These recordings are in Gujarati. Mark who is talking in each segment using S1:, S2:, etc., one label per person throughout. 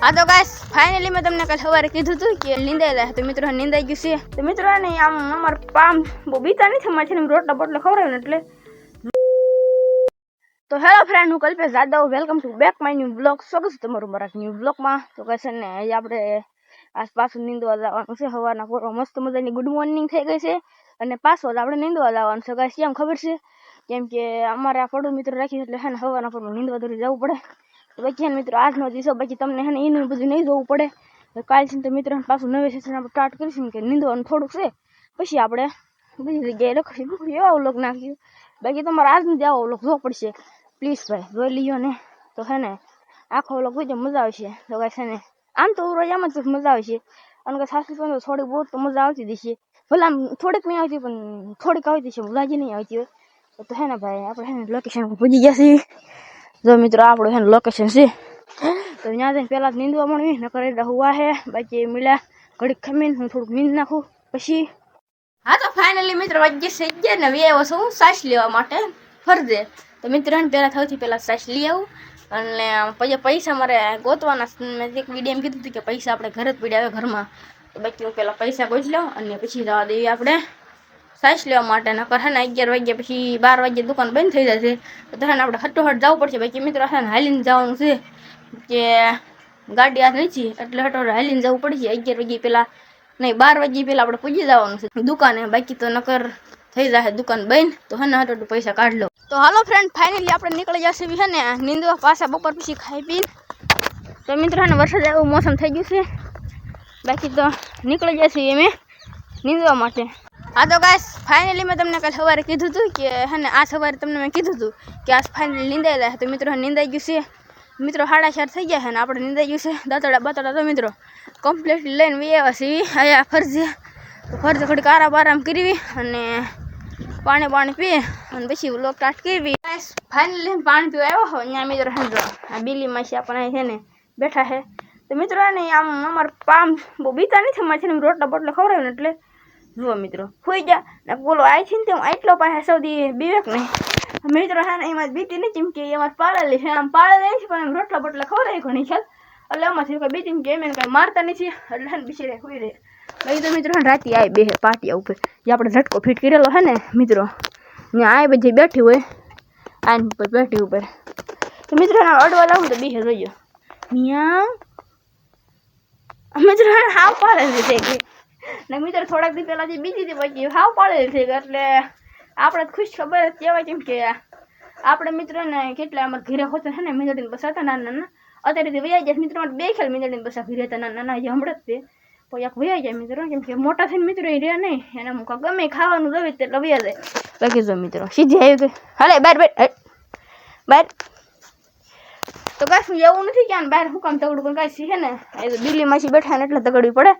S1: हाँ तो गाइस फाइनली मैं तुमने कल सवारे कीधुं હતું કે નીંદાયેલા તો મિત્રો નીંદાઈ ગયું છે તો મિત્રો ને આમ અમાર પામ બહુ બીતા નથી અમાર છે ને રોટલા બોટલા ખવરાવ્યું એટલે તો હેલો ફ્રેન્ડ હું Kalpesh Jadav welcome to back my new blog સ્વાગત છે તમારું મારા ન્યુ બ્લોગમાં તો કહેશે ને આજે આપણે આસપાસ નીંદવા જવાનું છે સવારના પૂરો મસ્ત મજાની ગુડ મોર્નિંગ થઈ ગઈ છે અને પાછો આપણે નીંદવા જવાનું છે ગાઈસ કેમ ખબર છે કેમ કે અમારે આ પડું મિત્રો રાખી એટલે છે ને સવારના પૂરો નીંદવા દોરી જવું પડે તો બાકી મિત્રો આજનો દિવસ બાકી તમને છે ને એનું બધું નહીં જોવું પડે કાલ છે તો મિત્રો પાછું નવી સેશન આપણે સ્ટાર્ટ કરીશું કે નીંદવાનું થોડુંક છે પછી આપણે બીજી જગ્યાએ લખીશું એવા વ્લોગ નાખ્યું બાકી તમારે આજનું જ આવો વ્લોગ જોવો પડશે પ્લીઝ ભાઈ જોઈ લીધો ને તો છે ને આખો વ્લોગ જોજો મજા આવશે તો કાંઈ છે ને આમ તો રોજ આમ જ મજા આવશે અને કે સાસુ પણ થોડીક બહુ તો મજા આવતી જશે ભલે આમ થોડીક નહીં આવતી પણ થોડીક આવતી છે મજાજી નહીં આવતી હોય તો છે ને ભાઈ આપણે છે ને લોકેશન પૂજી ગયા છીએ જો મિત્રો આપણું છે ને લોકેશન છે તો ત્યાં જઈને પહેલાં જ નીંદવા મળવી નકર એટલે હુવા છે બાકી મળ્યા ઘડીક ખમીને હું થોડુંક નીંદ નાખું પછી હા તો ફાઇનલી મિત્રો વાગ્યે છે ગયા ને આવ્યો છું સાસ લેવા માટે ફરજે તો મિત્રો પહેલાં સૌથી પહેલાં સાસ લઈ આવું અને પછી પૈસા મારે ગોતવાના મેં એક વિડીયો એમ કીધું હતું કે પૈસા આપણે ઘરે જ પડ્યા આવે ઘરમાં તો બાકી હું પહેલાં પૈસા ગોતી લઉં અને પછી જવા દઈએ આપણે સાસ લેવા માટે નકર છે ને 11 વાગ્યા પછી 12 વાગ્યે દુકાન બંધ થઈ જશે તો છે ને આપણે હટોહટ જવું પડશે બાકી મિત્રો છે ને હાલીને જવાનું છે કે ગાડી આ નથી એટલે હટોહટ હાલીને જવું પડશે 11 વાગ્યે પહેલાં નહીં 12 વાગ્યે પહેલાં આપણે પૂજી જવાનું છે દુકાને બાકી તો નકર થઈ જશે દુકાન બંધ તો છે ને હટોહટ પૈસા કાઢ લો તો હાલો ફ્રેન્ડ ફાઇનલી આપણે નીકળી જશે છે ને નીંદવા પાછા બપોર પછી ખાઈ પીને તો મિત્રો છે ને વરસાદ એવું મોસમ થઈ ગયું છે બાકી તો નીકળી જશે અમે નીંદવા માટે હા તો ગાઈસ ફાઇનલી મેં તમને કાલ સવારે કીધું હતું કે હે ને આ સવારે તમને મેં કીધું હતું કે આ ફાઇનલી નીંદાયેલા છે તો મિત્રો નીંદાઈ ગયું છે મિત્રો 4:30 થઈ ગયા છે ને આપણે નીંદાઈ ગયું છે દાંતડા બાતડા તો મિત્રો કમ્પ્લીટલી લઈને આવ્યા છીએ આયા ફરજે તો ફરજે ઘડીક આરામ કરવી અને પાણી પી અને પછી વ્લોગ સ્ટાર્ટ કરવી ગાઈસ ફાઇનલી પાણી પીવા આવ્યો હોય અહીંયા મિત્રો હેન્ડ્રો આ બિલીમાં છે આપણે છે ને બેઠા છે તો મિત્રો ને આમ અમાર પામ બહુ બીતા નથી અમારે છે ને રોટલા બોટલા ખવડાવ્યું એટલે જુઓ મિત્રો હોઈ જા ને બોલો આઈ છે ને આટલો પાસે સૌથી બીવેક નહીં મિત્રો હા ને એમાં બીતી નથી કેમ કે એમાં પાળેલી છે આમ પાળેલી છે પણ રોટલા બોટલા ખવડાવી ઘણી ખ્યાલ એટલે આમાંથી કંઈ બીતી કે એમ કંઈ મારતા નથી એટલે છે ને બિચારે હોઈ રહે બાકી તો મિત્રો રાતે આવી બે પાટિયા ઉપર જે આપણે ઝટકો ફિટ કરેલો છે ને મિત્રો ત્યાં આ બધી બેઠી હોય આની ઉપર બેઠી ઉપર તો મિત્રો અડવા લાવું તો બીહે જોઈજો મિયા મિત્રો હાવ પાળેલી છે કે ને મિત્રો થોડાક દી પહેલાં જે બીજી હતી પછી હાવ પાળેલી છે એટલે આપણે ખુશ ખબર કહેવાય કેમ કે આપણે મિત્રોને કેટલા અમારા ઘરે હોતા છે ને મીંદડીને બસા હતા નાના અત્યારે વૈયા જાય મિત્રો બે ખ્યાલ મીંદડીને બસા ઘરે હતા નાના જે હમણાં જ તે પછી આખું વૈયા જાય મિત્રો કેમ કે મોટા થઈને મિત્રો એ રહ્યા નહીં એને અમુક ગમે ખાવાનું દવે એટલે વૈયા જાય બાકી જો મિત્રો સીધી આવી ગઈ હાલે બહાર તો કાંઈ એવું નથી કે બહાર શું કામ તગડું પણ કાંઈ છે ને એ તો દિલ્હીમાં બેઠા ને એટલે તગડવી પડે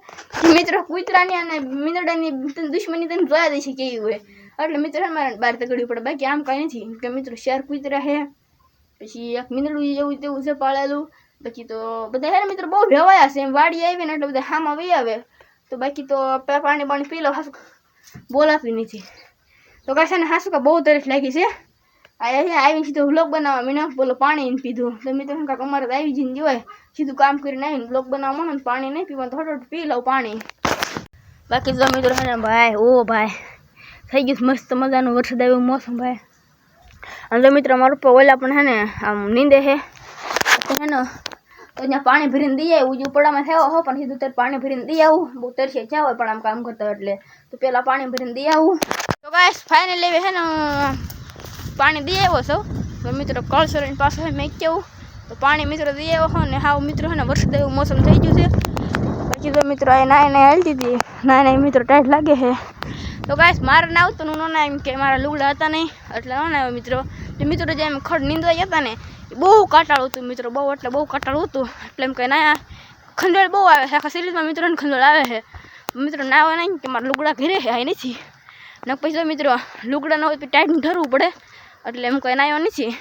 S1: મિત્રો કૂતરાની અને મીંદડાની દુશ્મની તમે જોયા દઈ છે કેવી હોય એટલે મિત્રો મારે બહાર તગડવી પડે બાકી આમ કાંઈ નથી કે મિત્રો શેર કૂતરા છે પછી એક મીંદડું એવું તેવું છે પાળેલું બાકી તો બધા હે ને મિત્રો બહુ ભેવાયા છે એમ વાડી આવી ને એટલે બધા હામાં વહી આવે તો બાકી તો પાણી પી લો હાસું બોલાતું નથી તો કાંઈ છે ને હાસું કે બહુ તરફ લાગી છે આવી સીધું વ્લોગ બનાવવા મેં બોલો પાણી પીધું તો મિત્રો કાંક અમારે તો આવી જઈને જોવાય સીધું કામ કરીને આવીને વ્લોગ બનાવવા ને પાણી નહીં પીવાનું થોડું પી લઉં પાણી બાકી તો મિત્રો છે ને ભાઈ ઓ ભાઈ થઈ ગયું મસ્ત મજાનું વરસાદ આવ્યું મોસમ ભાઈ અને તો મિત્રો મારું પર ઓલા પણ છે ને આમ નીંદે છે તો છે ને તો ત્યાં પાણી ભરીને દઈ આવું ઉપડામાં થયો હો પણ સીધું પાણી ભરીને દઈ આવું બહુ તરસે ચા હોય પણ આમ કામ કરતા એટલે તો પહેલાં પાણી ભરીને દઈ આવું તો ગાઈસ ફાઇનલી છે ને પાણી દઈ આવ્યો છો તો મિત્રો કળસોરીને પાછો મેં કેવું તો પાણી મિત્રો દઈ આવ્યો હો ને હાવ મિત્રો છે ને વરસાદ એવું મોસમ થઈ ગયું છે પછી તો મિત્રો એ નાય હાલતી હતી નાય મિત્રો ટાઈટ લાગે છે તો ગાઈસ મારે ના આવતું હું ના એમ કે મારા લુગડા હતા નહીં એટલે ન આવ્યો મિત્રો મિત્રો જે એમ ખડ નીંદવા હતા ને એ બહુ કાટાળું હતું મિત્રો બહુ એટલે બહુ કાટાળું હતું એટલે એમ કે ના ખંડોળ બહુ આવે છે આખા સિરીઝમાં મિત્રોને ખંડોળ આવે છે મિત્રો ના આવે નહીં કે મારા લુગડા ઘરે છે અહીં નથી ને પછી તો મિત્રો લુગડા ન હોય તો ટાઈટ ઠરવું પડે એટલે એમ કંઈ ના આવ્યો નથી